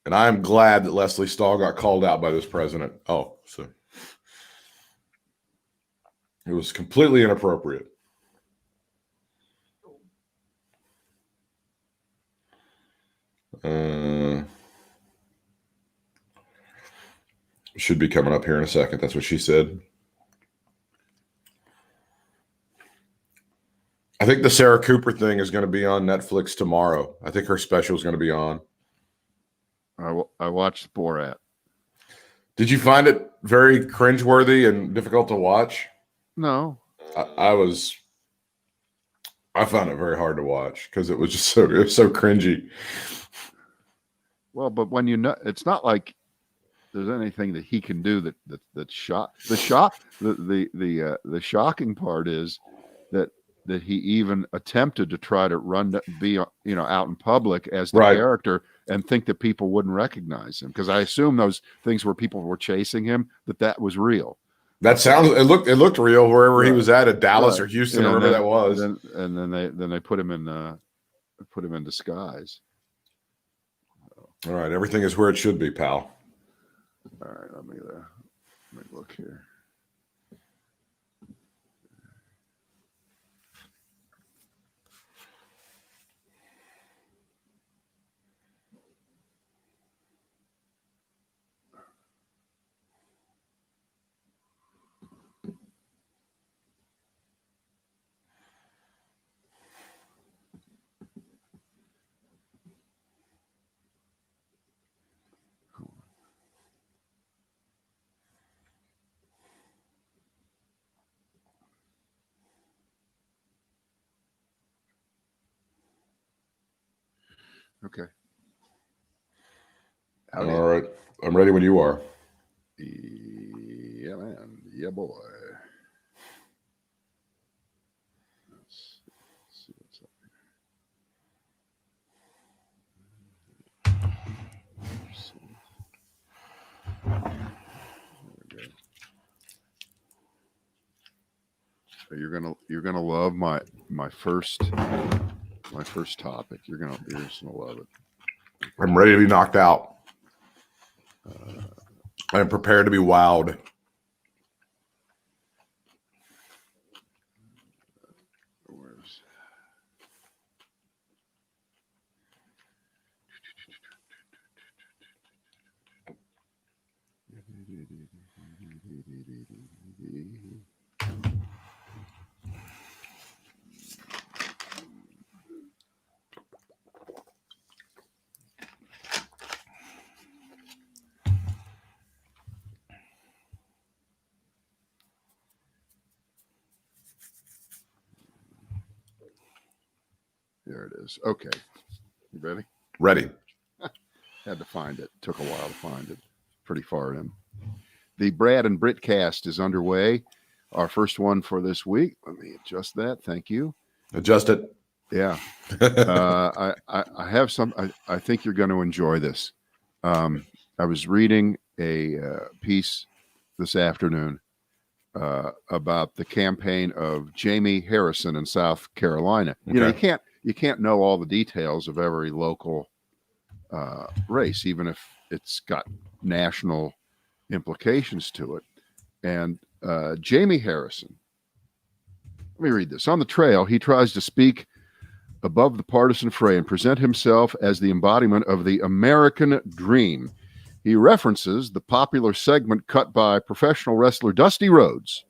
And I am glad that Leslie Stahl got called out by this president. Oh, so it was completely inappropriate. Should be coming up here in a second. That's what she said. I think the Sarah Cooper thing is going to be on Netflix tomorrow. I think her special is going to be on. I watched Borat. Did you find it very cringeworthy and difficult to watch? No. I found it very hard to watch because it was just so cringy. Well, but when you know, it's not like there's anything that he can do that shock. The shocking part is that he even attempted to try to be out in public as the character and think that people wouldn't recognize him, because I assume those things where people were chasing him, that was real. That sounds. It looked real wherever he was at Dallas or Houston, or wherever that was. And then they put him in disguise. All right, everything is where it should be, pal. All right, let me look here. Okay. All right. I'm ready when you are. Yeah, man. Yeah, boy. Let's see what's up here. There we go. So you're gonna love my first topic. You're just gonna love it. I'm ready to be knocked out. I'm prepared to be wowed. There it is. Okay. You ready? Ready. Had to find it. Took a while to find it. Pretty far in. The Brad and Britt cast is underway. Our first one for this week. Let me adjust that. Thank you. Adjust it. Yeah. I have some. I think you're going to enjoy this. I was reading a piece this afternoon about the campaign of Jamie Harrison in South Carolina. Okay. You can't know all the details of every local race, even if it's got national implications to it. And Jamie Harrison, let me read this. On the trail, he tries to speak above the partisan fray and present himself as the embodiment of the American dream. He references the popular segment cut by professional wrestler Dusty Rhodes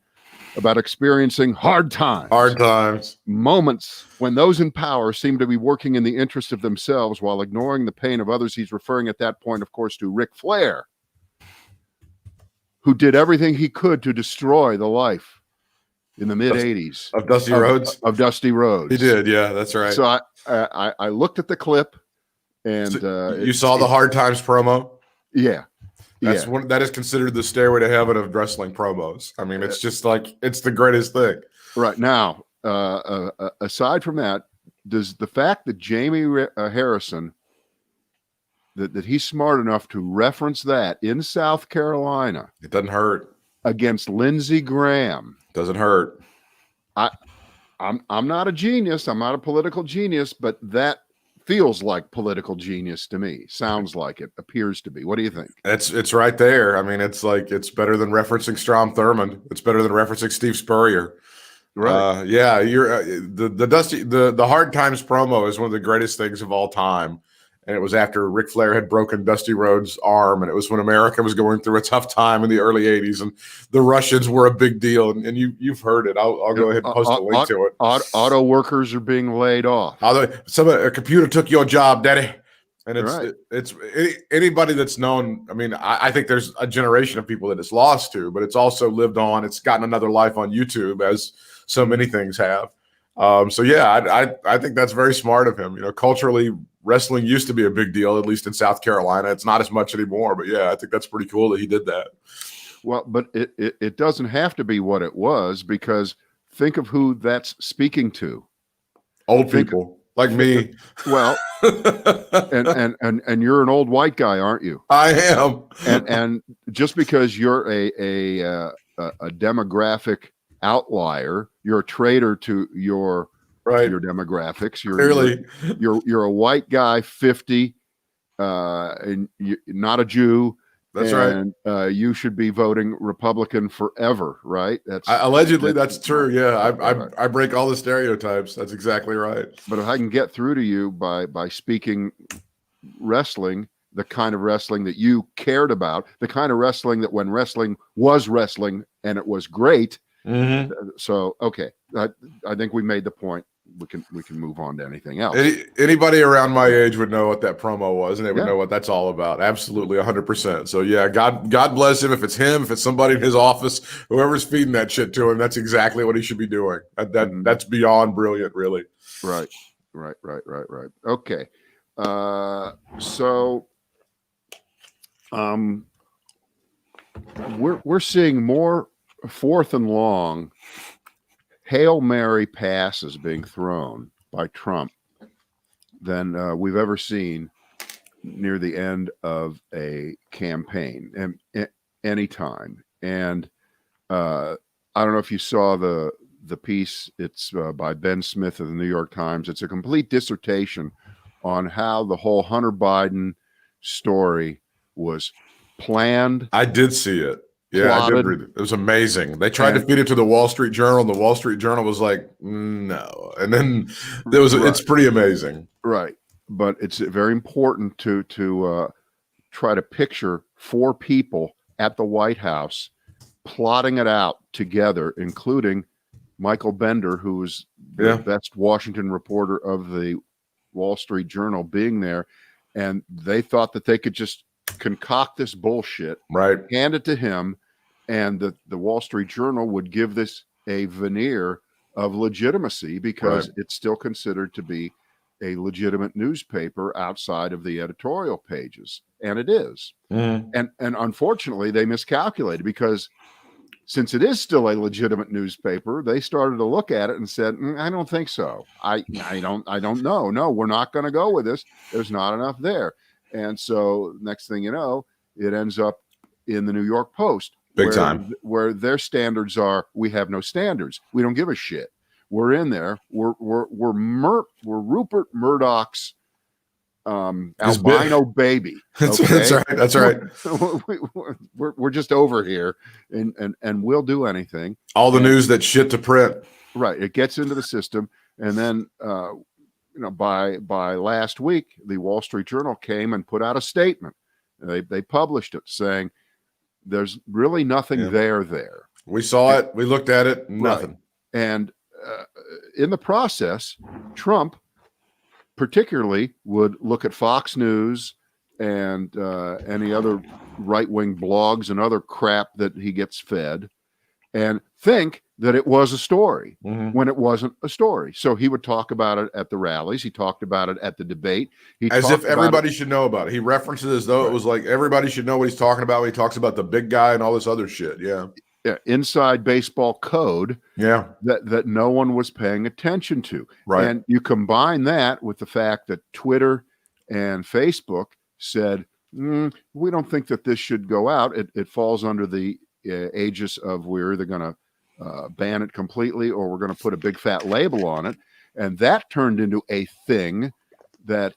about experiencing hard times, moments when those in power seem to be working in the interest of themselves while ignoring the pain of others. He's referring at that point, of course, to Ric Flair, who did everything he could to destroy the life in the mid-'80s of Dusty Rhodes. Of Dusty Rhodes. He did, yeah, that's right. So I looked at the clip, and you saw the Hard Times promo. Yeah. That is considered the stairway to heaven of wrestling promos. I mean, it's just like, it's the greatest thing. Right now, aside from that, does the fact that Jamie Harrison, that he's smart enough to reference that in South Carolina, it doesn't hurt, against Lindsey Graham, doesn't hurt. I'm not a genius. I'm not a political genius, but that feels like political genius to me. Sounds like it. Appears to be. What do you think? It's right there. I mean, it's like it's better than referencing Strom Thurmond. It's better than referencing Steve Spurrier. Right. Yeah, you're the Hard Times promo is one of the greatest things of all time. And it was after Ric Flair had broken Dusty Rhodes' arm, and it was when America was going through a tough time in the early '80s, and the Russians were a big deal. And you've heard it. I'll go ahead and post a link to it. Auto workers are being laid off. A computer took your job, Daddy. And Right. it's anybody that's known. I mean, I think there's a generation of people that it's lost to, but it's also lived on. It's gotten another life on YouTube, as so many things have. So yeah, I think that's very smart of him. You know, culturally, wrestling used to be a big deal, at least in South Carolina. It's not as much anymore, but yeah, I think that's pretty cool that he did that. Well, but it doesn't have to be what it was, because think of who that's speaking to. Old people like me. Well, and you're an old white guy, aren't you? I am. And just because you're a demographic outlier, you're a traitor to your demographics. You're a white guy, 50, and not a Jew. That's right. And you should be voting Republican forever, right? Allegedly that's true. Yeah, I break all the stereotypes. That's exactly right. But if I can get through to you by speaking wrestling, the kind of wrestling that you cared about, the kind of wrestling that when wrestling was wrestling and it was great. Mm-hmm. So okay, I think we made the point. We can move on to anything else. Anybody around my age would know what that promo was, and they would know what that's all about. Absolutely, 100%. So yeah, God bless him. If it's him, if it's somebody in his office, whoever's feeding that shit to him, that's exactly what he should be doing. That's beyond brilliant, really. Right. Okay, so we're seeing more 4th and long Hail Mary passes being thrown by Trump than we've ever seen near the end of a campaign, and anytime. And I don't know if you saw the piece. It's by Ben Smith of the New York Times. It's a complete dissertation on how the whole Hunter Biden story was planned. I did see it. Yeah, plotted. I did read it. It was amazing. They tried to feed it to the Wall Street Journal, and the Wall Street Journal was like, no. And then there was it's pretty amazing. Right. But it's very important to try to picture 4 people at the White House plotting it out together, including Michael Bender, who was the best Washington reporter of the Wall Street Journal, being there. And they thought that they could just concoct this bullshit, hand it to him, and the Wall Street Journal would give this a veneer of legitimacy, because it's still considered to be a legitimate newspaper outside of the editorial pages, and it is. And unfortunately they miscalculated, because since it is still a legitimate newspaper, they started to look at it and said, I don't think so. I don't know. No, we're not going to go with this. There's not enough there. And so next thing you know, it ends up in the New York Post, where their standards are, we have no standards. We don't give a shit. We're in there. We're Rupert Murdoch's albino baby. Okay? That's right. We're just over here, and we'll do anything. All the news that's shit to print. Right. It gets into the system, and then by last week, the Wall Street Journal came and put out a statement. They published it saying there's really nothing there. We saw it. We looked at it. Nothing. Right. And in the process, Trump particularly would look at Fox News and any other right-wing blogs and other crap that he gets fed, and think that it was a story when it wasn't a story. So he would talk about it at the rallies. He talked about it at the debate. As if everybody should know about it. He referenced it as though it was like everybody should know what he's talking about when he talks about the big guy and all this other shit. Yeah. Inside baseball code. Yeah. That no one was paying attention to. Right. And you combine that with the fact that Twitter and Facebook said, we don't think that this should go out. It falls under the aegis of we're either going to ban it completely or we're going to put a big fat label on it. And that turned into a thing that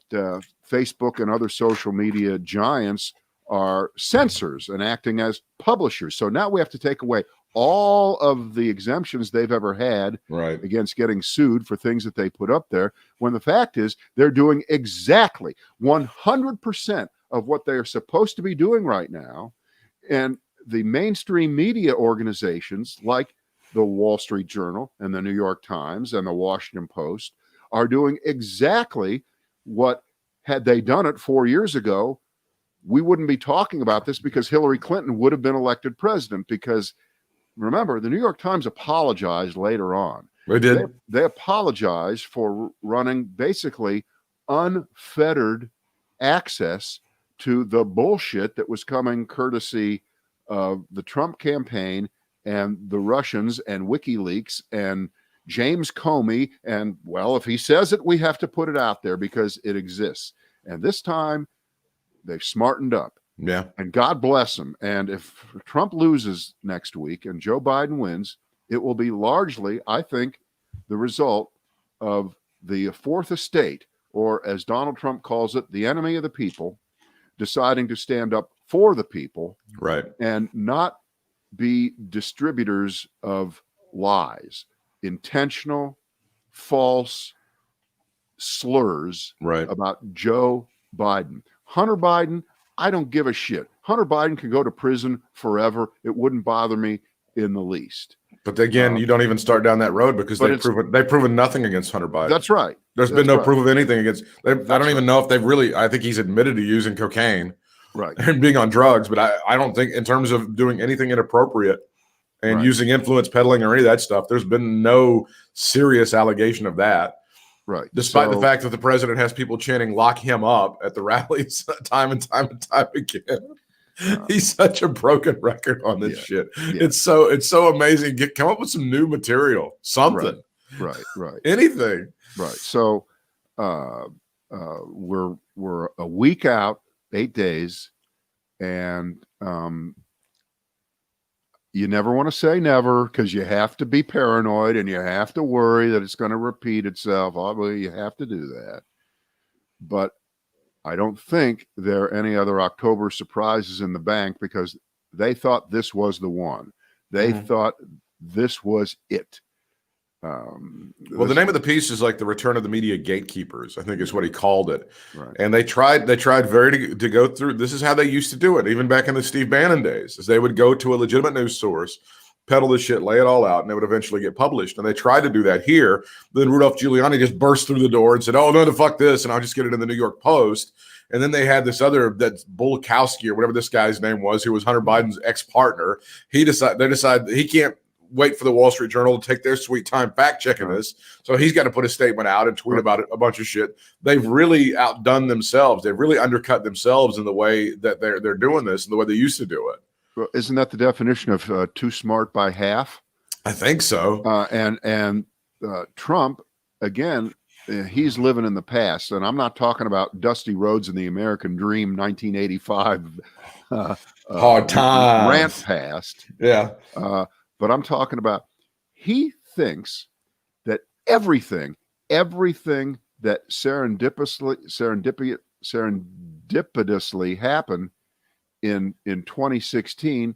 Facebook and other social media giants are censors and acting as publishers. So now we have to take away all of the exemptions they've ever had Right. against getting sued for things that they put up there, when the fact is they're doing exactly 100% of what they're supposed to be doing right now. And the mainstream media organizations like the Wall Street Journal and the New York Times and the Washington Post are doing exactly what, had they done it 4 years ago, we wouldn't be talking about this, because Hillary Clinton would have been elected president. Because remember, the New York Times apologized later on. They did. They apologized for running basically unfettered access to the bullshit that was coming courtesy of the Trump campaign and the Russians and WikiLeaks and James Comey. And, well, if he says it, we have to put it out there because it exists. And this time they've smartened up. Yeah. And God bless them. And if Trump loses next week and Joe Biden wins, it will be largely, I think, the result of the fourth estate, or as Donald Trump calls it, the enemy of the people, deciding to stand up for the people, right, and not be distributors of lies, intentional, false slurs right. about Joe Biden. Hunter Biden, I don't give a shit. Hunter Biden can go to prison forever. It wouldn't bother me in the least. But again, you don't even start down that road, because they've proven nothing against Hunter Biden. That's right. There's been no proof of anything against. I don't even know if they've really. I think he's admitted to using cocaine, right, and being on drugs. But I don't think, in terms of doing anything inappropriate and using influence peddling or any of that stuff, there's been no serious allegation of that. Right. Despite the fact that the president has people chanting "lock him up" at the rallies time and time again. He's such a broken record on this shit. Yeah. It's so amazing. Come up with some new material, something. Right. Anything. Right. So we're a week out, 8 days, and you never want to say never, because you have to be paranoid and you have to worry that it's going to repeat itself. Obviously, you have to do that. But I don't think there are any other October surprises in the bank, because they thought this was the one. They thought this was it. Well, the name of the piece is like the return of the media gatekeepers, I think is what he called it. Right. And they tried to go through. This is how they used to do it, even back in the Steve Bannon days, is they would go to a legitimate news source, peddle the shit, lay it all out, and it would eventually get published. And they tried to do that here. Then Rudolph Giuliani just burst through the door and said, "Oh, no, fuck this," and I'll just get it in the New York Post. And then they had this other, that's Bulakowski or whatever this guy's name was, who was Hunter Biden's ex-partner. They decided he can't wait for the Wall Street Journal to take their sweet time fact checking this. So he's got to put a statement out and tweet about it, a bunch of shit. They've really outdone themselves. They've really undercut themselves in the way that they're doing this and the way they used to do it. Well, isn't that the definition of too smart by half? I think so. And Trump, again, he's living in the past. And I'm not talking about Dusty Rhodes and the American Dream 1985 hard time rant past. Yeah. But I'm talking about, he thinks that everything that serendipitously happened in 2016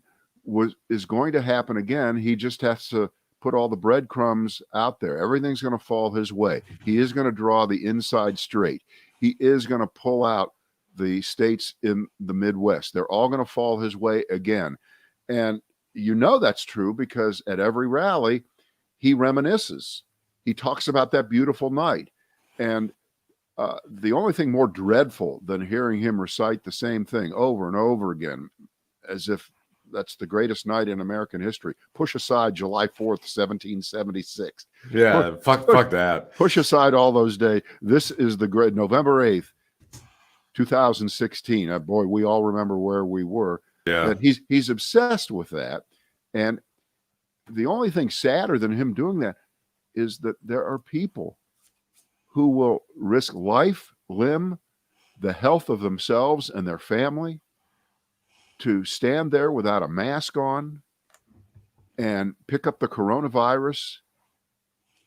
is going to happen again. He just has to put all the breadcrumbs out there. Everything's going to fall his way. He is going to draw the inside straight. He is going to pull out the states in the Midwest. They're all going to fall his way again. And you know that's true, because at every rally, he reminisces. He talks about that beautiful night. And the only thing more dreadful than hearing him recite the same thing over and over again, as if that's the greatest night in American history. Push aside July 4th, 1776. Yeah, fuck that. Push aside all those days. This is the great November 8th, 2016. Boy, we all remember where we were. Yeah. And he's obsessed with that. And the only thing sadder than him doing that is that there are people who will risk life, limb, the health of themselves and their family to stand there without a mask on and pick up the coronavirus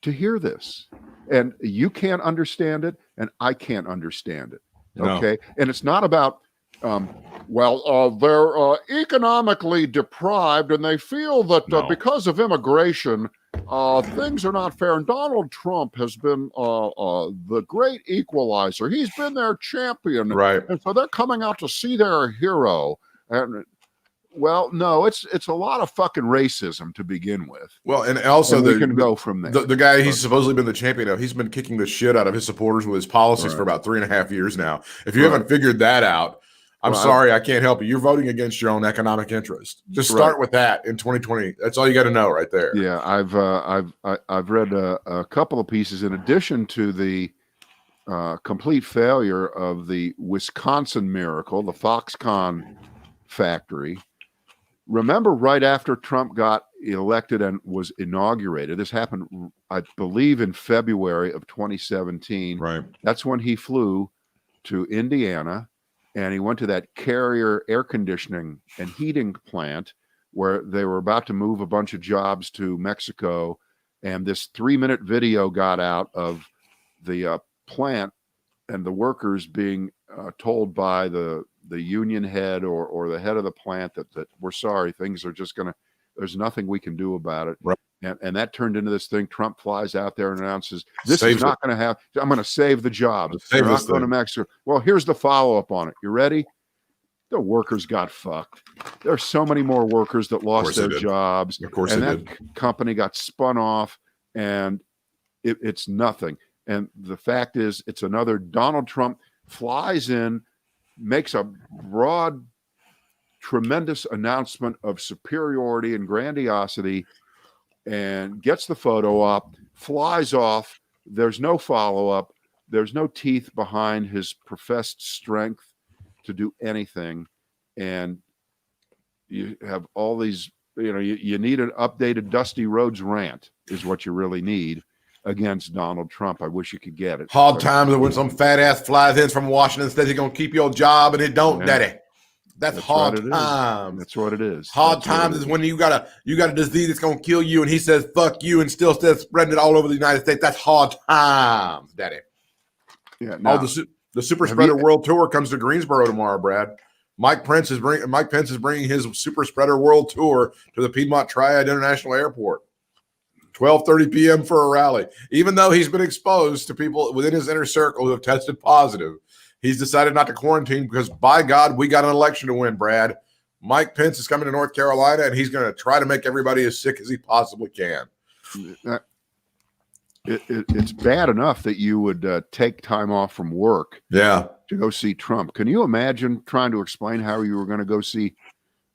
to hear this. And you can't understand it. And I can't understand it. No. Okay. And it's not about, they're economically deprived and they feel that No. because of immigration, things are not fair. And Donald Trump has been the great equalizer. He's been their champion. Right. And so they're coming out to see their hero. And well, no, it's a lot of fucking racism to begin with. Well, and also we can go from there. The guy he's supposedly been the champion of, he's been kicking the shit out of his supporters with his policies Right. for about 3.5 years now. If you haven't figured that out, I'm sorry, I can't help you. You're voting against your own economic interest. Just start with that in 2020. That's all you got to know right there. Yeah, I've read a couple of pieces in addition to the complete failure of the Wisconsin miracle, the Foxconn factory. Remember, right after Trump got elected and was inaugurated, this happened, I believe, in February of 2017. Right. That's when he flew to Indiana and he went to that Carrier air conditioning and heating plant where they were about to move a bunch of jobs to Mexico. And this 3-minute video got out of the plant and the workers being told by the union head or the head of the plant that we're sorry, things are just there's nothing we can do about it. Right. And that turned into this thing. Trump flies out there and announces, this is not going to happen. I'm going to save the jobs. They're not going to Mexico. Well, here's the follow-up on it. You ready? The workers got fucked. There's so many more workers that lost their jobs. Of course and they that did. company got spun off and it's nothing. And the fact is, it's another Donald Trump flies in, makes a broad, tremendous announcement of superiority and grandiosity and gets the photo up, flies off. There's no follow-up. There's no teeth behind his professed strength to do anything. And you have all these, you need an updated Dusty Rhodes rant is what you really need against Donald Trump. I wish you could get it. Hard times when some fat ass flies in from Washington says he's going to keep your job and it don't, daddy. That's hard times. That's what it is. Hard times is when you got a disease that's gonna kill you, and he says "fuck you" and still spreading it all over the United States. That's hard times, daddy. Yeah. Now, the Super Spreader World Tour comes to Greensboro tomorrow, Brad. Mike Pence is bringing his Super Spreader World Tour to the Piedmont Triad International Airport. 12:30 p.m. for a rally. Even though he's been exposed to people within his inner circle who have tested positive, he's decided not to quarantine because, by God, we got an election to win, Brad. Mike Pence is coming to North Carolina, and he's going to try to make everybody as sick as he possibly can. It's bad enough that you would take time off from work to go see Trump. Can you imagine trying to explain how you were going to go see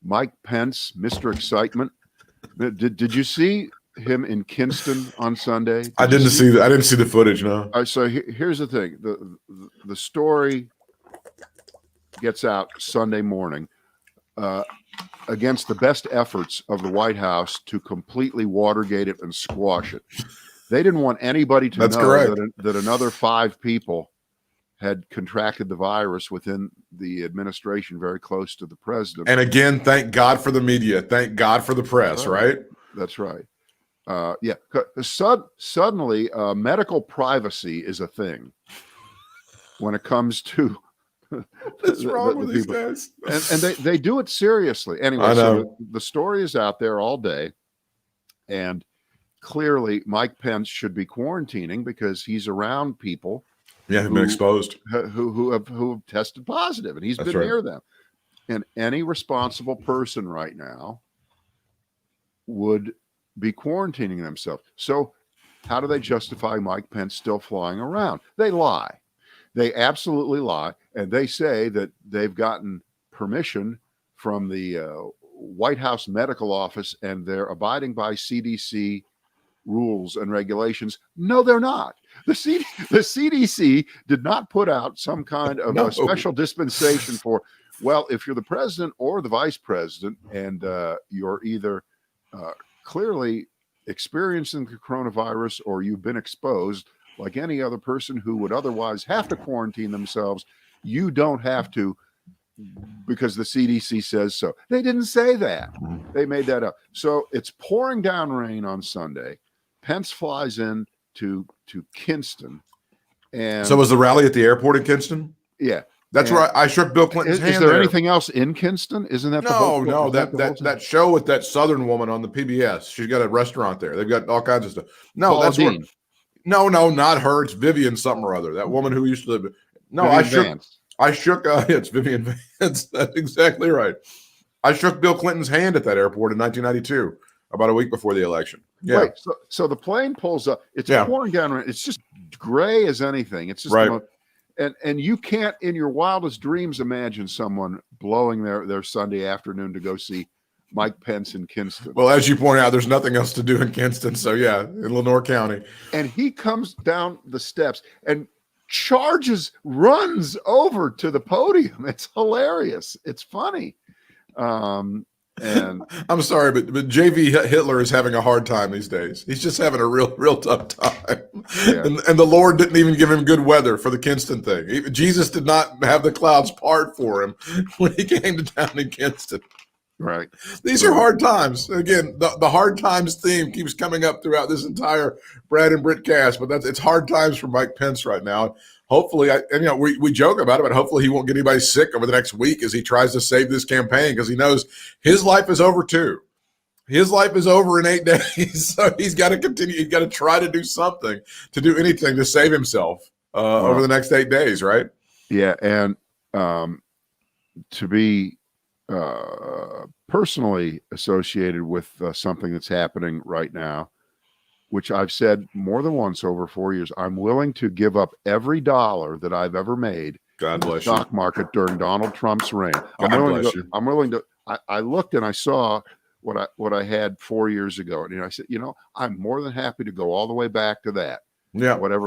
Mike Pence, Mr. Excitement? Did you see him in Kinston on Sunday? I didn't see the footage. No. So here's the thing: the story gets out Sunday morning against the best efforts of the White House to completely Watergate it and squash it. They didn't want anybody to know that another 5 people had contracted the virus within the administration, very close to the president. And again, thank God for the media. Thank God for the press. Right? That's right. Suddenly, medical privacy is a thing when it comes to what's wrong with these guys. And they do it seriously. Anyway, so the story is out there all day, and clearly Mike Pence should be quarantining because he's around people who've been exposed, who have tested positive, and he's been near them. And any responsible person right now would be quarantining themselves. So how do they justify Mike Pence still flying around? They lie. They absolutely lie. And they say that they've gotten permission from the White House medical office and they're abiding by CDC rules and regulations. No, they're not. The CDC did not put out some kind of a special dispensation for, well, if you're the president or the vice president and you're either clearly experiencing the coronavirus or you've been exposed like any other person who would otherwise have to quarantine themselves, you don't have to because the CDC says so. They didn't say that. They made that up. So it's pouring down rain on Sunday. Pence flies in to Kinston And So was the rally at the airport in Kinston? yeah, That's and where I shook Bill Clinton's hand. is there anything else in Kinston? Isn't that the whole? No, Is that the whole that show with that Southern woman on the PBS. She's got a restaurant there. They've got all kinds of stuff. No, Paula that's Dean. where. No, not her. It's Vivian something or other. That woman who used to live. No, Vivian Vance. I shook. It's Vivian Vance. That's exactly right. I shook Bill Clinton's hand at that airport in 1992, about a week before the election. Yeah. Right. So the plane pulls up. It's pouring down. It's just gray as anything. It's just right. And you can't, in your wildest dreams, imagine someone blowing their Sunday afternoon to go see Mike Pence in Kinston. Well, as you point out, there's nothing else to do in Kinston. So yeah, in Lenoir County. And he comes down the steps and runs over to the podium. It's hilarious. It's funny. And I'm sorry, but JV Hitler is having a hard time these days. He's just having a real tough time. Yeah. And the Lord didn't even give him good weather for the Kinston thing. Jesus did not have the clouds part for him when he came to town in Kinston. Right. These are hard times. Again, the hard times theme keeps coming up throughout this entire Brad and Britt cast, but it's hard times for Mike Pence right now. Hopefully, we joke about it, but hopefully he won't get anybody sick over the next week as he tries to save this campaign, because he knows his life is over too. His life is over in 8 days, so he's got to continue. He's got to try to do something, to do anything to save himself over the next 8 days, right? Yeah, and to be personally associated with something that's happening right now, which I've said more than once over 4 years, I'm willing to give up every dollar that I've ever made in the stock market during Donald Trump's reign. I'm willing to. I looked and I saw what I had 4 years ago, and I said, I'm more than happy to go all the way back to that. Yeah, whether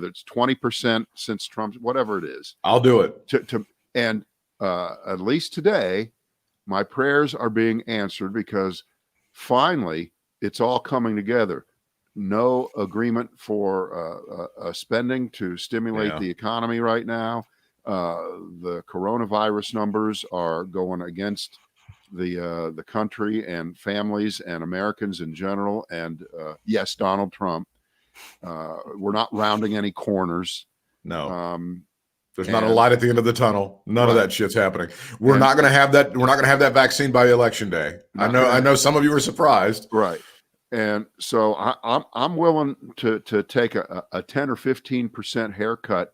it's 20% since Trump's, whatever it is, I'll do it. And at least today, my prayers are being answered, because finally it's all coming together. No agreement for spending to stimulate the economy right now. The coronavirus numbers are going against the country and families and Americans in general. And yes, Donald Trump. We're not rounding any corners. No. There's not a light at the end of the tunnel. None of that shit's happening. We're not going to have that. We're not going to have that vaccine by election day. I know some of you were surprised. Right. And so I'm willing to take a 10 or 15% haircut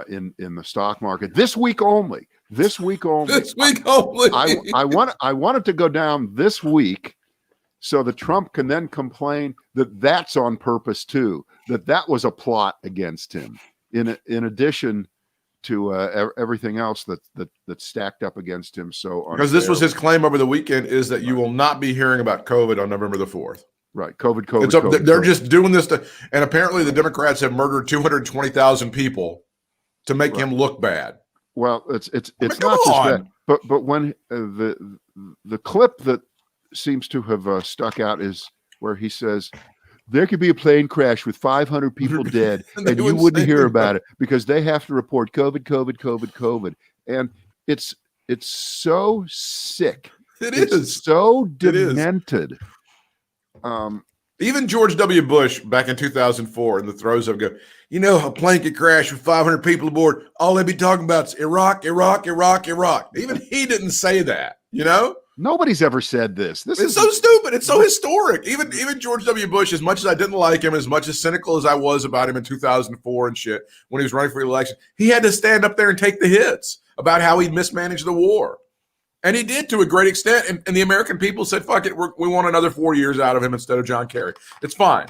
in the stock market this week only. This week only. I want it to go down this week, so that Trump can then complain that that's on purpose too. That was a plot against him. In addition to everything else that's stacked up against him. So because this was his claim over the weekend, is that you will not be hearing about COVID on November the 4th. Right. COVID. They're just doing this and apparently the Democrats have murdered 220,000 people to make him look bad. Well, it's not just that, but when the clip that seems to have stuck out is where he says, there could be a plane crash with 500 people dead, and you wouldn't hear about it because they have to report COVID. And it's so sick. It's so demented. Even George W. Bush back in 2004 in the throes of a plane could crash with 500 people aboard. All they'd be talking about is Iraq. Even he didn't say that, Nobody's ever said this. It's so stupid. It's so historic. Even George W. Bush, as much as I didn't like him, as much as cynical as I was about him in 2004 and shit, when he was running for election, he had to stand up there and take the hits about how he mismanaged the war. And he did to a great extent. And the American people said, fuck it, we want another 4 years out of him instead of John Kerry. It's fine.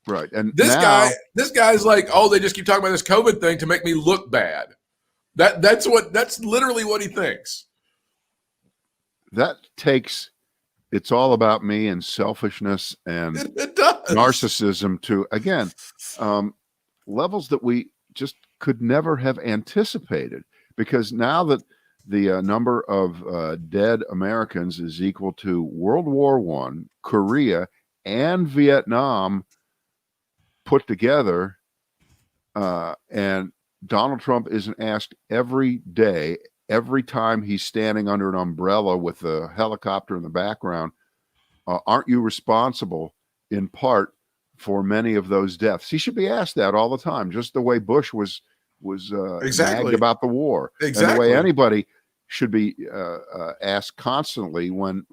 Right. And this guy's like, they just keep talking about this COVID thing to make me look bad. That's literally what he thinks. That takes, it's all about me and selfishness and it does. Narcissism to, again, levels that we just could never have anticipated, because now that the number of dead Americans is equal to World War I, Korea, and Vietnam put together, and Donald Trump isn't asked every day, every time he's standing under an umbrella with a helicopter in the background, aren't you responsible in part for many of those deaths? He should be asked that all the time, just the way Bush was Exactly. nagged about the war, Exactly. and the way anybody should be asked constantly when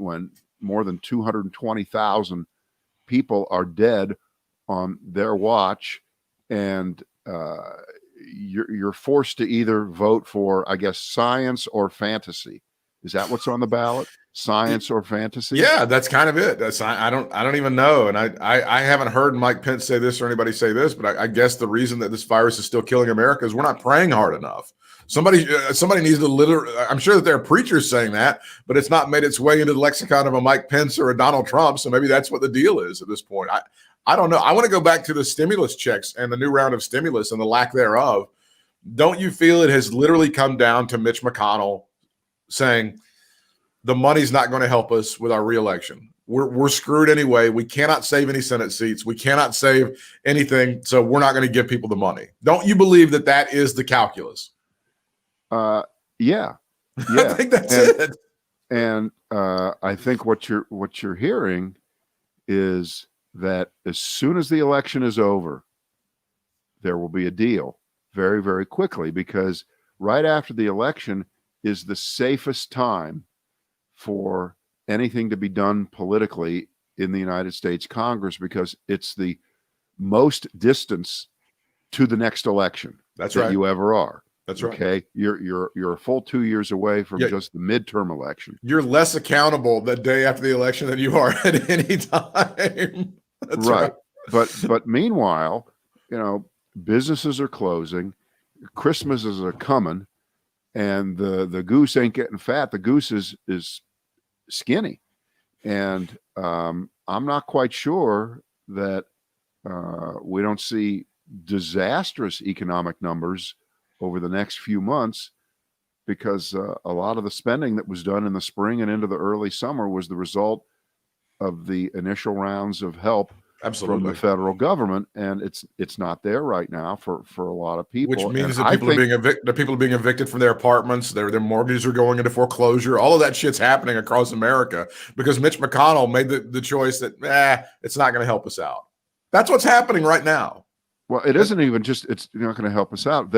more than 220,000 people are dead on their watch, and you're forced to either vote for, I guess, science or fantasy. Is that what's on the ballot? Science or fantasy? Yeah, that's kind of it. I don't even know. And I haven't heard Mike Pence say this or anybody say this, but I guess the reason that this virus is still killing America is we're not praying hard enough. Somebody needs to literally, I'm sure that there are preachers saying that, but it's not made its way into the lexicon of a Mike Pence or a Donald Trump. So maybe that's what the deal is at this point. I don't know. I want to go back to the stimulus checks and the new round of stimulus and the lack thereof. Don't you feel it has literally come down to Mitch McConnell saying the money's not going to help us with our reelection? We're screwed anyway. We cannot save any Senate seats. We cannot save anything. So we're not going to give people the money. Don't you believe that that is the calculus? Yeah. I think that's it. And I think what you're hearing is that as soon as the election is over, there will be a deal very, very quickly, because right after the election is the safest time for anything to be done politically in the United States Congress, because it's the most distance to the next election that you ever are. That's right. Okay, you're a full 2 years away from just the midterm election. You're less accountable the day after the election than you are at any time. That's right. But meanwhile, businesses are closing, Christmas is a coming, and the goose ain't getting fat. The goose is skinny, and I'm not quite sure that we don't see disastrous economic numbers over the next few months, because a lot of the spending that was done in the spring and into the early summer was the result of the initial rounds of help from the federal government, and it's not there right now for a lot of people. Which means that people are being evicted from their apartments. Their mortgages are going into foreclosure. All of that shit's happening across America because Mitch McConnell made the choice that it's not going to help us out. That's what's happening right now. Well, it isn't even just it's not going to help us out.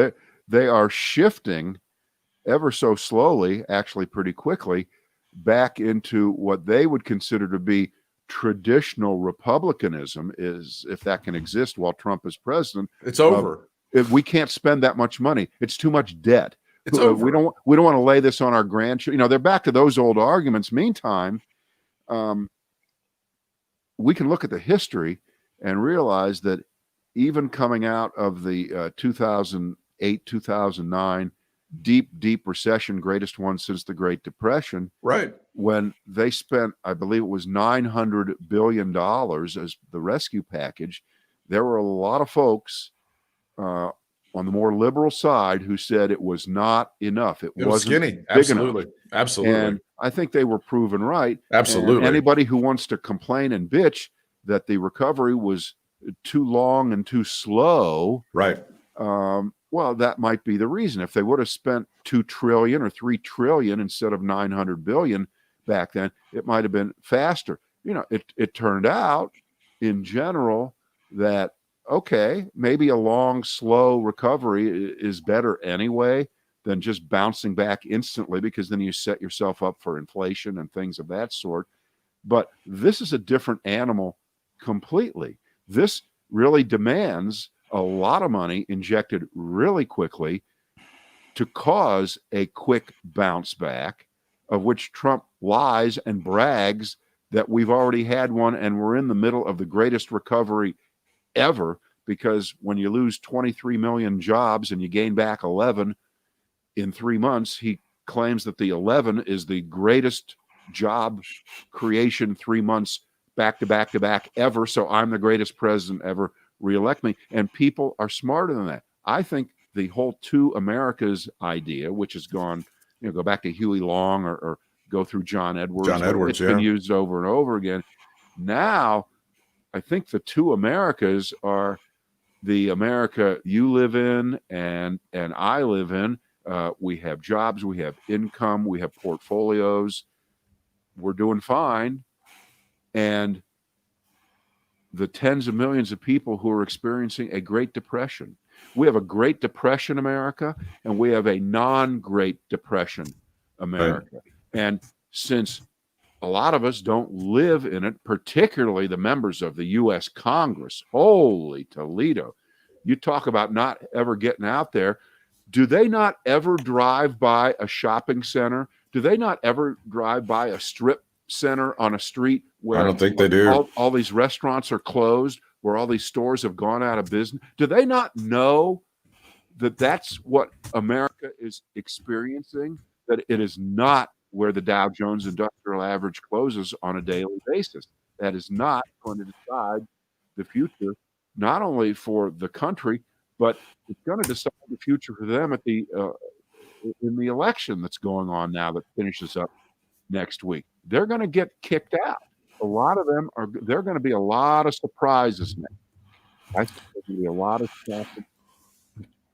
They are shifting ever so slowly, actually pretty quickly, back into what they would consider to be traditional republicanism, is if that can exist while Trump is president. It's over. If we can't spend that much money, it's too much debt. It's over. We don't want to lay this on our grandchildren. They're back to those old arguments. Meantime, we can look at the history and realize that even coming out of the 2008, 2009 deep recession, greatest one since the Great Depression, right, when they spent, I believe it was $900 billion as the rescue package, there were a lot of folks on the more liberal side who said it was not enough. It wasn't skinny. Big Absolutely. enough. Absolutely. And I think they were proven right. Absolutely. And anybody who wants to complain and bitch that the recovery was too long and too slow, right? Well, that might be the reason. If they would have spent $2 trillion or $3 trillion instead of $900 billion back then, it might have been faster. It turned out in general that, okay, maybe a long, slow recovery is better anyway than just bouncing back instantly, because then you set yourself up for inflation and things of that sort. But this is a different animal completely. This really demands a lot of money injected really quickly to cause a quick bounce back, of which Trump lies and brags that we've already had one and we're in the middle of the greatest recovery ever, because when you lose 23 million jobs and you gain back 11 in 3 months, he claims that the 11 is the greatest job creation 3 months back to back to back ever. So I'm the greatest president ever. Reelect me. And people are smarter than that. I think the whole two Americas idea, which has gone, go back to Huey Long or go through John Edwards. It's been used over and over again. Now, I think the two Americas are the America you live in and I live in. We have jobs, we have income, we have portfolios. We're doing fine. And the tens of millions of people who are experiencing a Great Depression. We have a Great Depression America, and we have a non-Great Depression America. Right. And since a lot of us don't live in it, particularly the members of the U.S. Congress, holy Toledo, you talk about not ever getting out there. Do they not ever drive by a shopping center? Do they not ever drive by a strip center on a street where I don't think they do. All these restaurants are closed, where all these stores have gone out of business? Do they not know that that's what America is experiencing? That it is not where the Dow Jones Industrial Average closes on a daily basis. That is not going to decide the future, not only for the country, but it's going to decide the future for them at the in the election that's going on now that finishes up next week. They're going to get kicked out. A lot of them are. There are going to be a lot of surprises next. I think there's going to be a lot of shocking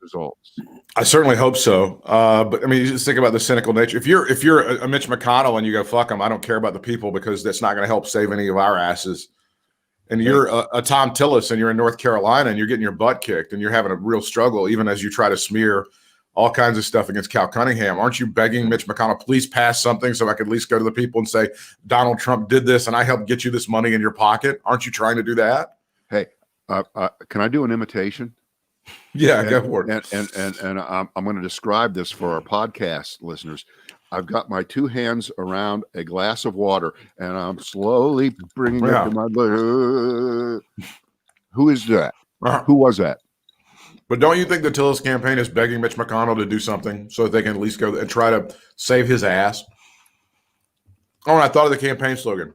results. I certainly hope so. But I mean, you just think about the cynical nature. If you're a Mitch McConnell and you go, fuck them, I don't care about the people because that's not going to help save any of our asses. And you're a Tom Tillis and you're in North Carolina and you're getting your butt kicked and you're having a real struggle, even as you try to smear all kinds of stuff against Cal Cunningham. Aren't you begging Mitch McConnell, please pass something so I could at least go to the people and say, Donald Trump did this and I helped get you this money in your pocket? Aren't you trying to do that? Hey, can I do an imitation? Yeah, go for it. And I'm going to describe this for our podcast listeners. I've got my two hands around a glass of water, and I'm slowly bringing it to my lips. Who is that? Who was that? But don't you think the Tillis campaign is begging Mitch McConnell to do something so that they can at least go and try to save his ass? Oh, and I thought of the campaign slogan.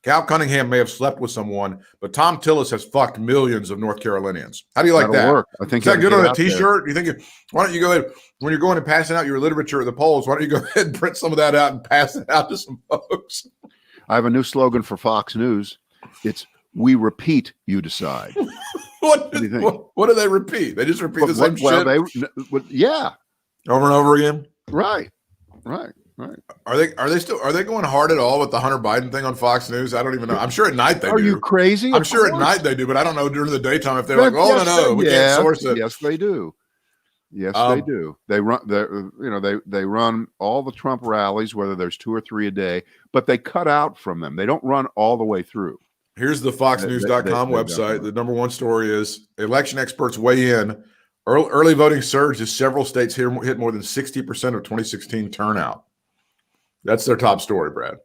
Cal Cunningham may have slept with someone, but Tom Tillis has fucked millions of North Carolinians. How do you like That'll that? Work. I think is that good on a T-shirt? You think? Why don't you go ahead when you're going and passing out your literature at the polls? Why don't you go ahead and print some of that out and pass it out to some folks? I have a new slogan for Fox News. It's "We repeat, you decide." What do you think? What do they repeat? They just repeat the same shit. Yeah, over and over again. Right. Are they going hard at all with the Hunter Biden thing on Fox News? I don't even know. I'm sure at night they do. Are you crazy? I'm sure at night they do, but I don't know during the daytime if they're like, oh no, we can't source it. Yes, they do. Yes, they do. They run. They run all the Trump rallies, whether there's 2 or 3 a day, but they cut out from them. They don't run all the way through. Here's the FoxNews.com website. The number one story is election experts weigh in. Early voting surged as several states hit more than 60% of 2016 turnout. That's their top story, Brad.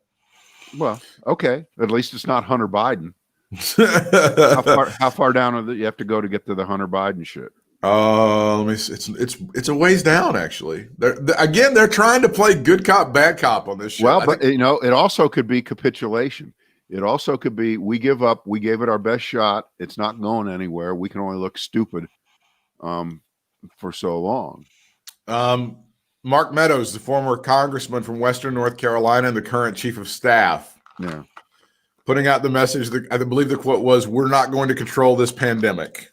Well, okay. At least it's not Hunter Biden. How far down do you have to go to get to the Hunter Biden shit? Let me see. It's a ways down, actually. They're trying to play good cop, bad cop on this shit. Well, but it also could be capitulation. It also could be we give up. We gave it our best shot. It's not going anywhere. We can only look stupid for so long. Mark Meadows, the former congressman from Western North Carolina and the current chief of staff, putting out the message that I believe the quote was, "We're not going to control this pandemic."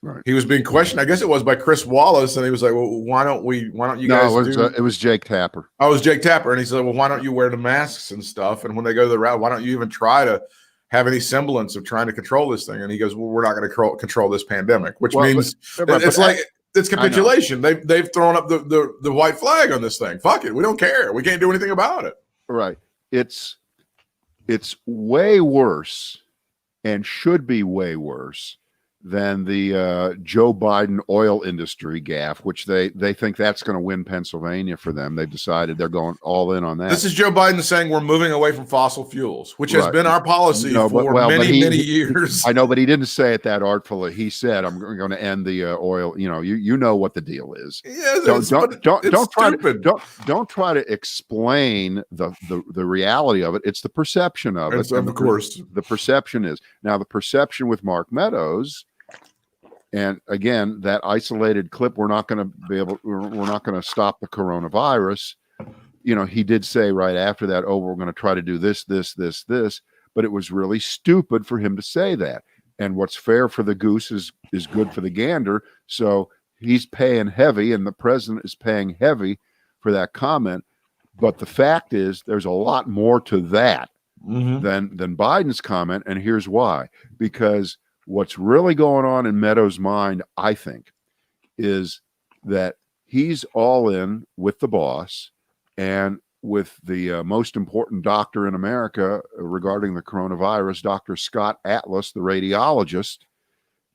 Right. He was being questioned. I guess it was by Chris Wallace, and he was like, "Well, why don't you guys?" No, it was Jake Tapper. Oh, it was Jake Tapper, and he said, "Well, why don't you wear the masks and stuff? And when they go to the rally, why don't you even try to have any semblance of trying to control this thing?" And he goes, "Well, we're not going to control this pandemic," which means it's capitulation. They've thrown up the white flag on this thing. Fuck it, we don't care. We can't do anything about it. Right. It's way worse, and should be way worse than the Joe Biden oil industry gaffe, which they think that's going to win Pennsylvania for them. They've decided they're going all in on that. This is Joe Biden saying we're moving away from fossil fuels, which has been our policy for many years. I know, but he didn't say it that artfully. He said, "I'm going to end the oil." You know what the deal is. Yeah, don't try to explain the reality of it. It's the perception of it. Of course, the perception is now the perception with Mark Meadows. And again, that isolated clip, we're not going to stop the coronavirus. He did say right after that, "Oh, we're going to try to do this, but it was really stupid for him to say that. And what's fair for the goose is good for the gander. So he's paying heavy, and the president is paying heavy for that comment. But the fact is, there's a lot more to that than Biden's comment. And here's why. Because what's really going on in Meadows' mind, I think, is that he's all in with the boss and with the most important doctor in America regarding the coronavirus, Dr. Scott Atlas, the radiologist.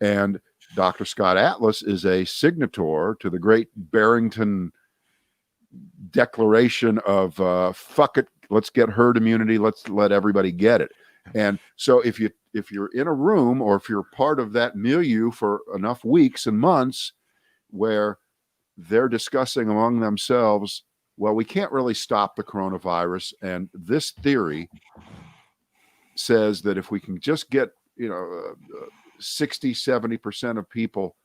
And Dr. Scott Atlas is a signator to the great Barrington Declaration of fuck it, let's get herd immunity, let's let everybody get it. And so if you're in a room, or if you're part of that milieu for enough weeks and months where they're discussing among themselves, well, we can't really stop the coronavirus, and this theory says that if we can just get 60-70% of people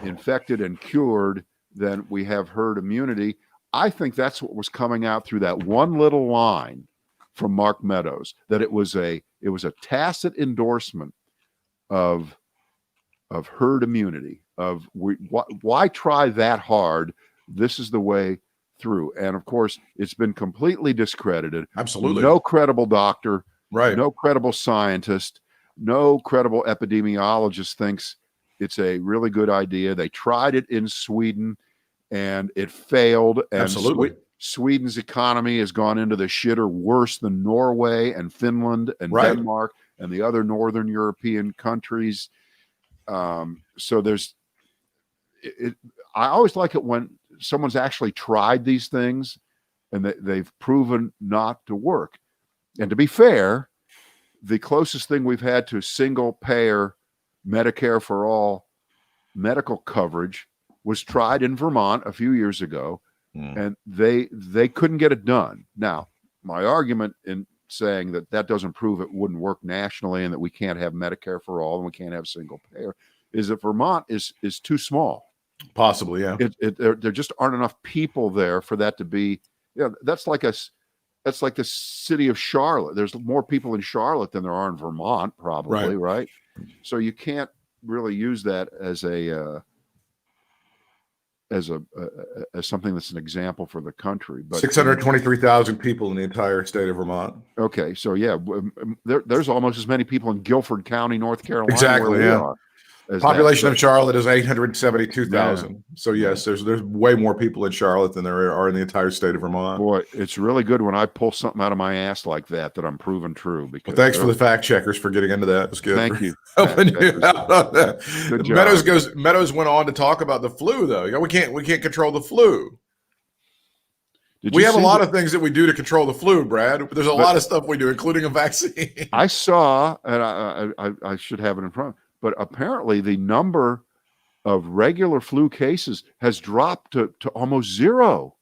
infected and cured, then we have herd immunity. I think that's what was coming out through that one little line from Mark Meadows, that it was a tacit endorsement of herd immunity, of why try that hard? This is the way through. And of course, it's been completely discredited. Absolutely. No credible doctor, right? No credible scientist, no credible epidemiologist thinks it's a really good idea. They tried it in Sweden and it failed. And absolutely. Sweden's economy has gone into the shitter worse than Norway and Finland and Denmark and the other Northern European countries. So there's, I always like it when someone's actually tried these things and they've proven not to work. And to be fair, the closest thing we've had to single payer Medicare for all medical coverage was tried in Vermont a few years ago, and they couldn't get it done. Now, my argument in saying that doesn't prove it wouldn't work nationally and that we can't have Medicare for all and we can't have single payer is that Vermont is too small. Possibly, yeah. There just aren't enough people there for that to be. That's like the city of Charlotte. There's more people in Charlotte than there are in Vermont, probably, right? So you can't really use that as something that's an example for the country. But 623,000 people in the entire state of Vermont. Okay, so yeah, there's almost as many people in Guilford County, North Carolina. Exactly, where we are. Population of Charlotte is 872,000. Yeah. So yes, there's way more people in Charlotte than there are in the entire state of Vermont. Boy, it's really good when I pull something out of my ass like that I'm proven true. Because thanks for the fact checkers for getting into that. It's good. Thank you. Helping you out on that. Good job. Meadows went on to talk about the flu, though. We can't control the flu. We have a lot of things that we do to control the flu, Brad. There's a lot of stuff we do, including a vaccine. I saw, and I should have it in front, but apparently the number of regular flu cases has dropped to almost zero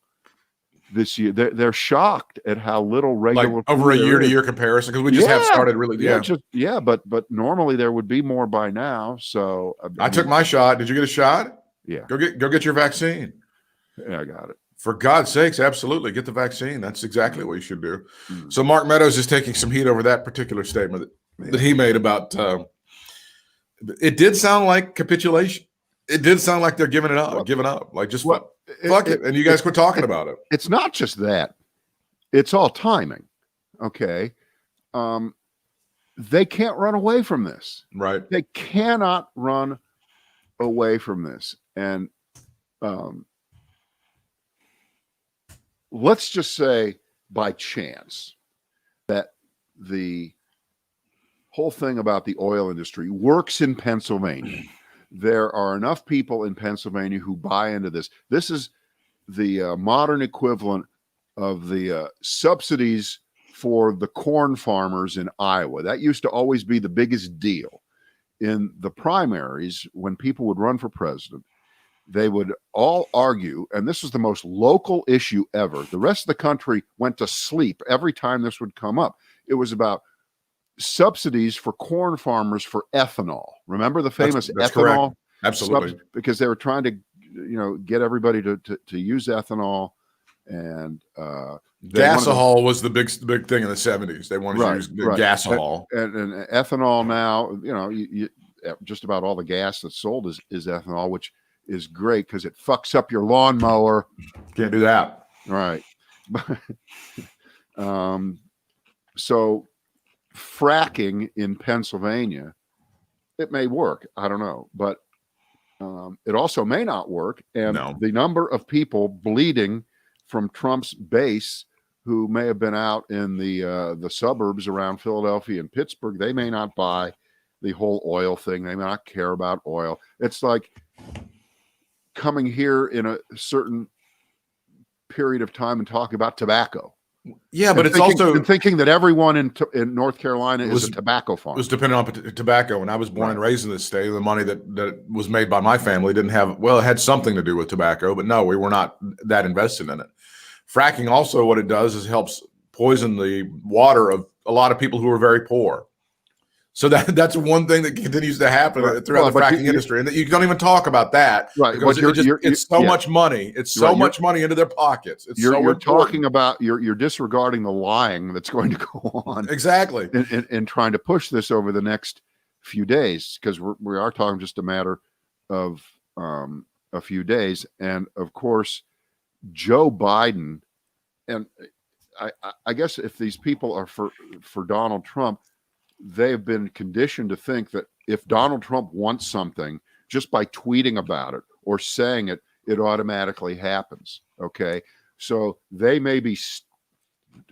this year. They're shocked at how little regular flu over a year-to-year comparison, because we just have started really. But normally there would be more by now. So I took my shot. Did you get a shot? Yeah. Go get your vaccine. Yeah, I got it. For God's sakes, absolutely get the vaccine. That's exactly what you should do. So Mark Meadows is taking some heat over that particular statement that he made about. It did sound like capitulation. It did sound like they're giving up. Like just fuck it, and you guys quit talking about it. It's not just that; it's all timing. Okay, they can't run away from this. Right? They cannot run away from this, and let's just say by chance that the whole thing about the oil industry works in Pennsylvania. There are enough people in Pennsylvania who buy into this. This is the modern equivalent of the subsidies for the corn farmers in Iowa. That used to always be the biggest deal. In the primaries, when people would run for president, they would all argue, and this was the most local issue ever. The rest of the country went to sleep every time this would come up. It was about subsidies for corn farmers for ethanol. Remember the famous that's ethanol? Correct. Absolutely. Because they were trying to, get everybody to use ethanol, and gasohol was the big thing in the 70s. They wanted to use gasohol and ethanol. Now, you just about all the gas that's sold is ethanol, which is great because it fucks up your lawnmower. Can't do that. Right. So fracking in Pennsylvania, it may work. I don't know, but it also may not work. And No. the number of people bleeding from Trump's base who may have been out in the suburbs around Philadelphia and Pittsburgh, they may not buy the whole oil thing. They may not care about oil. It's like coming here in a certain period of time and talking about tobacco. Yeah, but and it's thinking, also and thinking that everyone in North Carolina is a tobacco farm. It was dependent on tobacco. When I was born and raised in this state, the money that was made by my family didn't have, well, it had something to do with tobacco, but no, we were not that invested in it. Fracking also, what it does is helps poison the water of a lot of people who are very poor. So that's one thing that continues to happen throughout the fracking industry, and you don't even talk about that, right? Because it's so much money. It's so much money into their pockets. You're talking about you're disregarding the lying that's going to go on exactly in trying to push this over the next few days, because we are talking just a matter of a few days, and of course Joe Biden, and I guess if these people are for Donald Trump, they've been conditioned to think that if Donald Trump wants something, just by tweeting about it or saying it, it automatically happens. Okay. So they maybe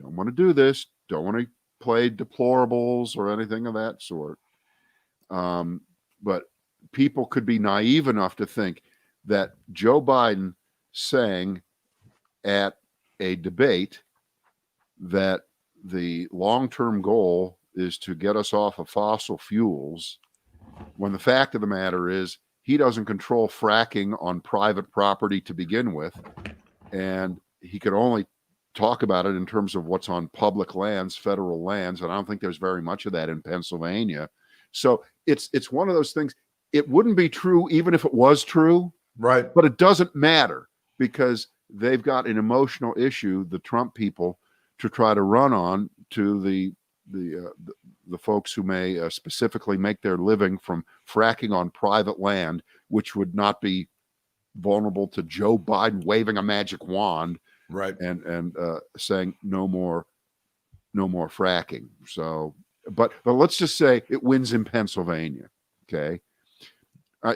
don't want to do this, don't want to play deplorables or anything of that sort. But people could be naive enough to think that Joe Biden saying at a debate that the long-term goal is to get us off of fossil fuels, when the fact of the matter is he doesn't control fracking on private property to begin with, and he could only talk about it in terms of what's on public lands, federal lands, and I don't think there's very much of that in Pennsylvania. So it's one of those things. It wouldn't be true even if it was true, right? But it doesn't matter because they've got an emotional issue, the Trump people, to try to run on to the folks who may specifically make their living from fracking on private land, which would not be vulnerable to Joe Biden waving a magic wand, right, and saying no more fracking. So, but let's just say it wins in Pennsylvania. Okay,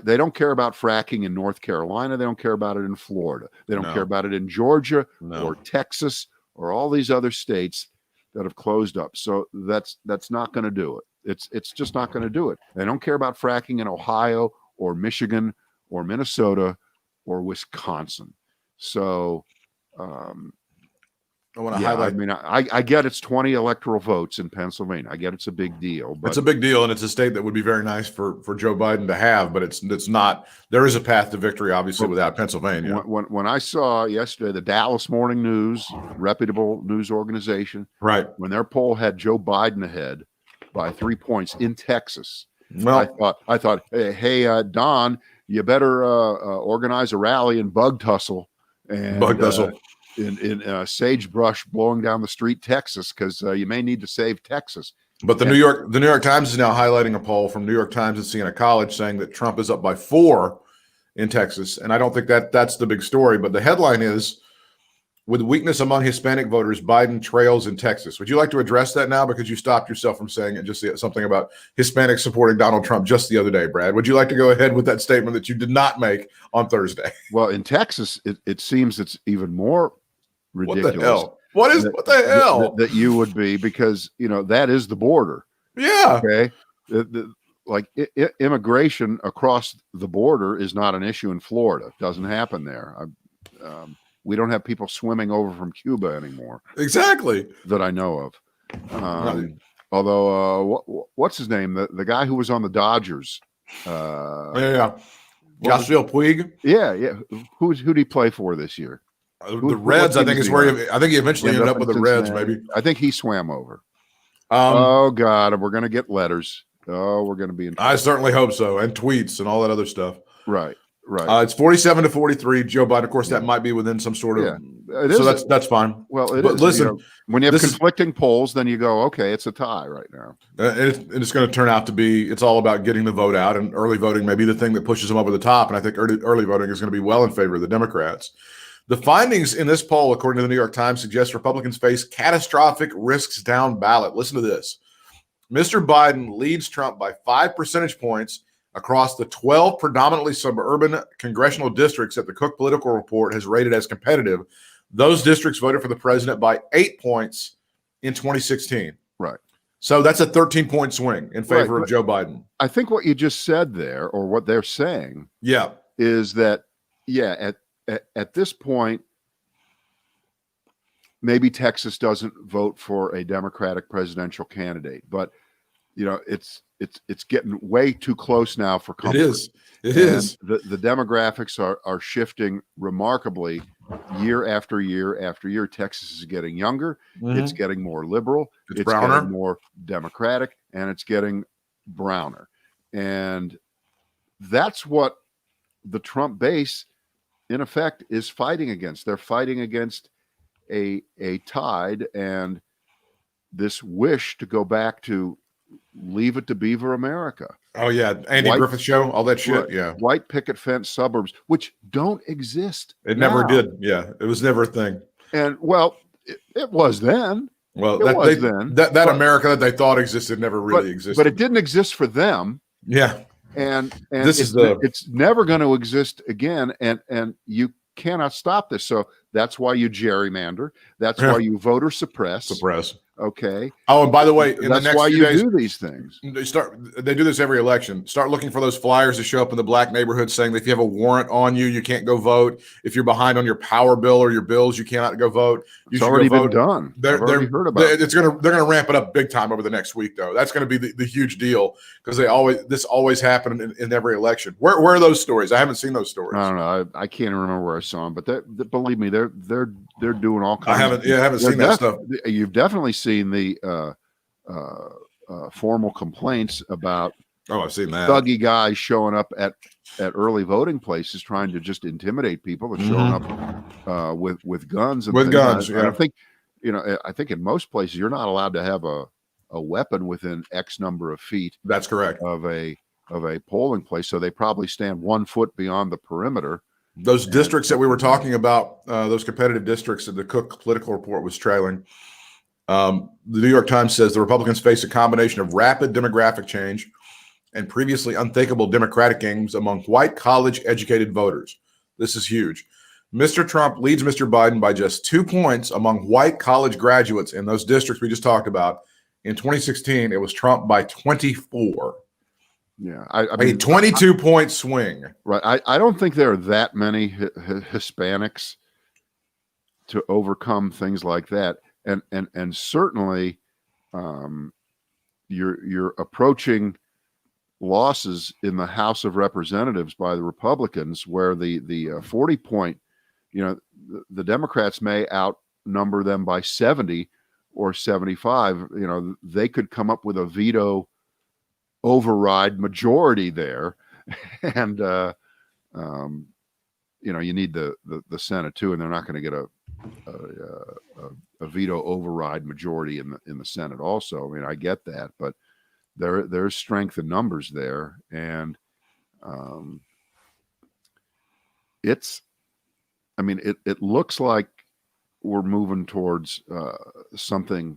they don't care about fracking in North Carolina. They don't care about it in Florida. They don't care about it in Georgia or Texas or all these other states that have closed up. So that's not going to do it. It's just not going to do it. They don't care about fracking in Ohio or Michigan or Minnesota or Wisconsin. So I want to highlight. I mean, I get it's 20 electoral votes in Pennsylvania. I get it's a big deal. But it's a big deal, and it's a state that would be very nice for Joe Biden to have, but it's not. There is a path to victory, obviously, without Pennsylvania. When I saw yesterday the Dallas Morning News, reputable news organization, right, when their poll had Joe Biden ahead by 3 points in Texas, well, I thought, hey, Don, you better organize a rally in Bug Tussle and in sagebrush blowing down the street, Texas, because you may need to save Texas. But the New York Times is now highlighting a poll from New York Times at Siena College saying that Trump is up by 4 in Texas, and I don't think that's the big story. But the headline is, with weakness among Hispanic voters, Biden trails in Texas. Would you like to address that now, because you stopped yourself from saying it, just something about Hispanics supporting Donald Trump just the other day, Brad? Would you like to go ahead with that statement that you did not make on Thursday? Well, in Texas, it seems it's even more ridiculous. What the hell? What the hell? That you would be, because, that is the border. Yeah. Okay. Immigration across the border is not an issue in Florida. It doesn't happen there. We don't have people swimming over from Cuba anymore. Exactly. That I know of. Although, what's his name? The guy who was on the Dodgers. Yasiel Puig. Yeah. Who did he play for this year? The Reds, I think, is where I think he eventually ended up with the Reds, maybe. I think he swam over. Oh, God, we're going to get letters. Oh, we're going to be in trouble. I certainly hope so, and tweets and all that other stuff. Right. It's 47-43. Joe Biden, of course, that might be within some sort of. So that's fine. Well, but listen, when you have conflicting polls, then you go, okay, it's a tie right now. And it's going to turn out to be. It's all about getting the vote out, and early voting may be the thing that pushes them over the top. And I think early voting is going to be well in favor of the Democrats. The findings in this poll, according to the New York Times, suggest Republicans face catastrophic risks down ballot. Listen to this. Mr. Biden leads Trump by 5 percentage points across the 12 predominantly suburban congressional districts that the Cook Political Report has rated as competitive. Those districts voted for the president by 8 points in 2016. Right. So that's a 13-point swing in favor Right, of Joe Biden. I think what you just said there, or what they're saying, is that, at this point, maybe Texas doesn't vote for a Democratic presidential candidate, but it's getting way too close now for comfort. It is. The demographics are shifting remarkably year after year after year. Texas is getting younger. Mm-hmm. It's getting more liberal. It's browner. Getting more Democratic, and it's getting browner. And that's what the Trump base, in effect, is fighting against. They're fighting against a tide and this wish to go back to Leave It to Beaver America. Oh, yeah. Andy Griffith Show, all that shit. Yeah. White picket fence suburbs, which don't exist. It never did. Yeah. It was never a thing. And, well, it was then. Well, that America that they thought existed never really existed. But it didn't exist for them. Yeah. And it's never going to exist again. And you cannot stop this. So that's why you gerrymander. That's why you voter suppress. Okay. Oh, and by the way, that's why you do these things. They do this every election. Start looking for those flyers that show up in the black neighborhoods saying that if you have a warrant on you, you can't go vote. If you're behind on your power bill or your bills, you cannot go vote. It's already been done. I've already heard about it. They're gonna ramp it up big time over the next week, though. That's going to be the huge deal because this always happened in every election. Where are those stories? I haven't seen those stories. I don't know. I can't remember where I saw them, but believe me, they're doing all kinds. I haven't seen that stuff. You've definitely seen the formal complaints about I've seen that thuggy guys showing up at early voting places trying to just intimidate people and showing up with guns and guns. And I think I think in most places you're not allowed to have a weapon within X number of feet. That's correct. Of a polling place, so they probably stand 1 foot beyond the perimeter. Those districts that we were talking about, those competitive districts that the Cook Political Report was trailing. The New York Times says the Republicans face a combination of rapid demographic change and previously unthinkable Democratic gains among white college-educated voters. This is huge. Mr. Trump leads Mr. Biden by just 2 points among white college graduates in those districts we just talked about. In 2016, it was Trump by 24. Yeah, I mean, 22-point swing. Right. I don't think there are that many Hispanics to overcome things like that. And certainly you're approaching losses in the House of Representatives by the Republicans, where the 40-point, the Democrats may outnumber them by 70 or 75. They could come up with a veto override majority there, and you need the Senate too, and they're not going to get a veto override majority in the Senate also. I mean, I get that, but there's strength in numbers there, and it looks like we're moving towards something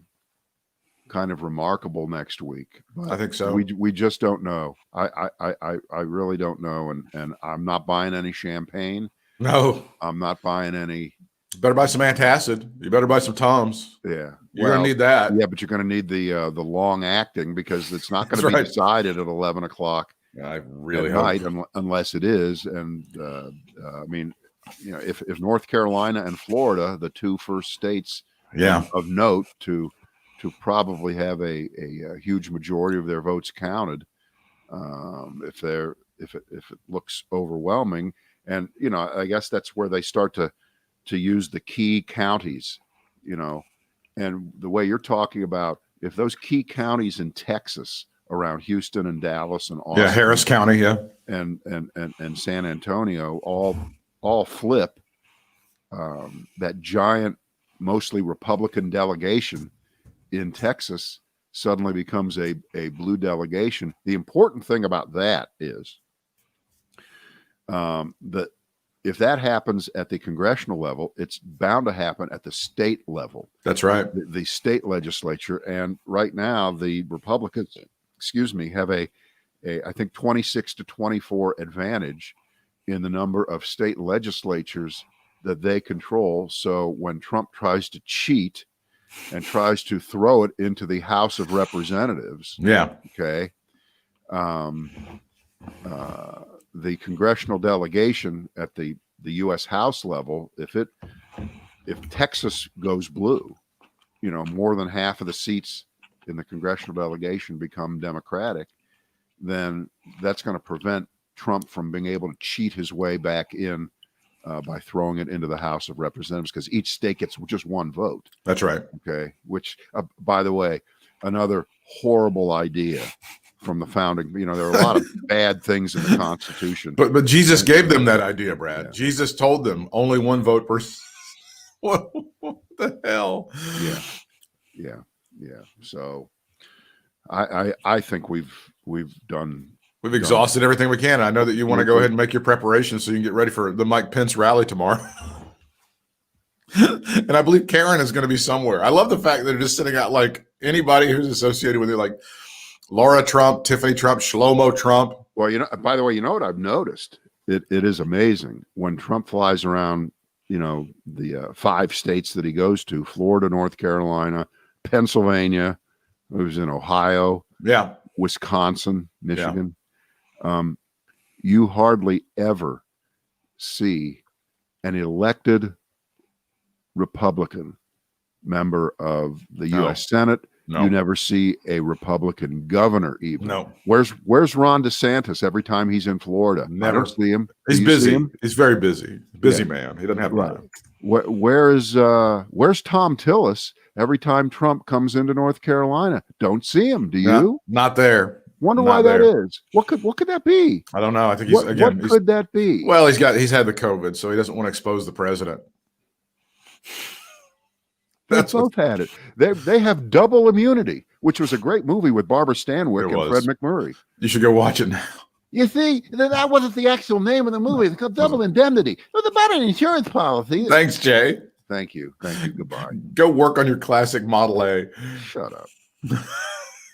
kind of remarkable next week. But I think so. We just don't know. I really don't know, and I'm not buying any champagne. No, I'm not buying any. You better buy some antacid. You better buy some Tums. Yeah, you're gonna need that. Yeah, but you're gonna need the long acting, because it's not going to be decided at 11 o'clock. I really at night, unless it is. And I mean, if North Carolina and Florida, the two first states, of note to probably have a huge majority of their votes counted, if it looks overwhelming, and I guess that's where they start to use the key counties, and the way you're talking about, if those key counties in Texas around Houston and Dallas and Austin, Harris County, and San Antonio all flip, that giant, mostly Republican delegation in Texas suddenly becomes a blue delegation. The important thing about that is that if that happens at the congressional level, it's bound to happen at the state level. That's right. The state legislature. And right now, the Republicans, have I think 26 to 24 advantage in the number of state legislatures that they control. So when Trump tries to cheat and tries to throw it into the House of Representatives, okay, the congressional delegation at the U.S. House level, if Texas goes blue, more than half of the seats in the congressional delegation become Democratic, then that's going to prevent Trump from being able to cheat his way back in by throwing it into the House of Representatives, because each state gets just one vote. That's right. Okay, which, by the way, another horrible idea from the founding. There are a lot of bad things in the Constitution. But Jesus gave them that idea, Brad. Yeah. Jesus told them only one vote per. What the hell? Yeah. So, I think we've exhausted everything we can. I know that you want to go ahead and make your preparations so you can get ready for the Mike Pence rally tomorrow. And I believe Karen is going to be somewhere. I love the fact that they're just sitting out like anybody who's associated with it, like Laura Trump, Tiffany Trump, Shlomo Trump. Well, by the way, what I've noticed? It is amazing when Trump flies around, the 5 states that he goes to: Florida, North Carolina, Pennsylvania, he was in Ohio, Wisconsin, Michigan. You hardly ever see an elected Republican member of the U.S. Senate. No. You never see a Republican governor even. No. Where's Ron DeSantis every time he's in Florida? Never. I don't see him. He's busy. He's very busy. Busy man. He doesn't have time. Where's Tom Tillis every time Trump comes into North Carolina? Don't see him. Do you? Not there. Wonder why that is. What could that be? I don't know. I think what could that be? Well, he's had the COVID, so he doesn't want to expose the president. They both had it. They have double immunity, which was a great movie with Barbara Stanwyck and Fred McMurray. You should go watch it now. You see, that wasn't the actual name of the movie. It's called Double Indemnity. It was about an insurance policy. Thanks, Jay. Thank you. Goodbye. Go work on your classic Model A. Shut up.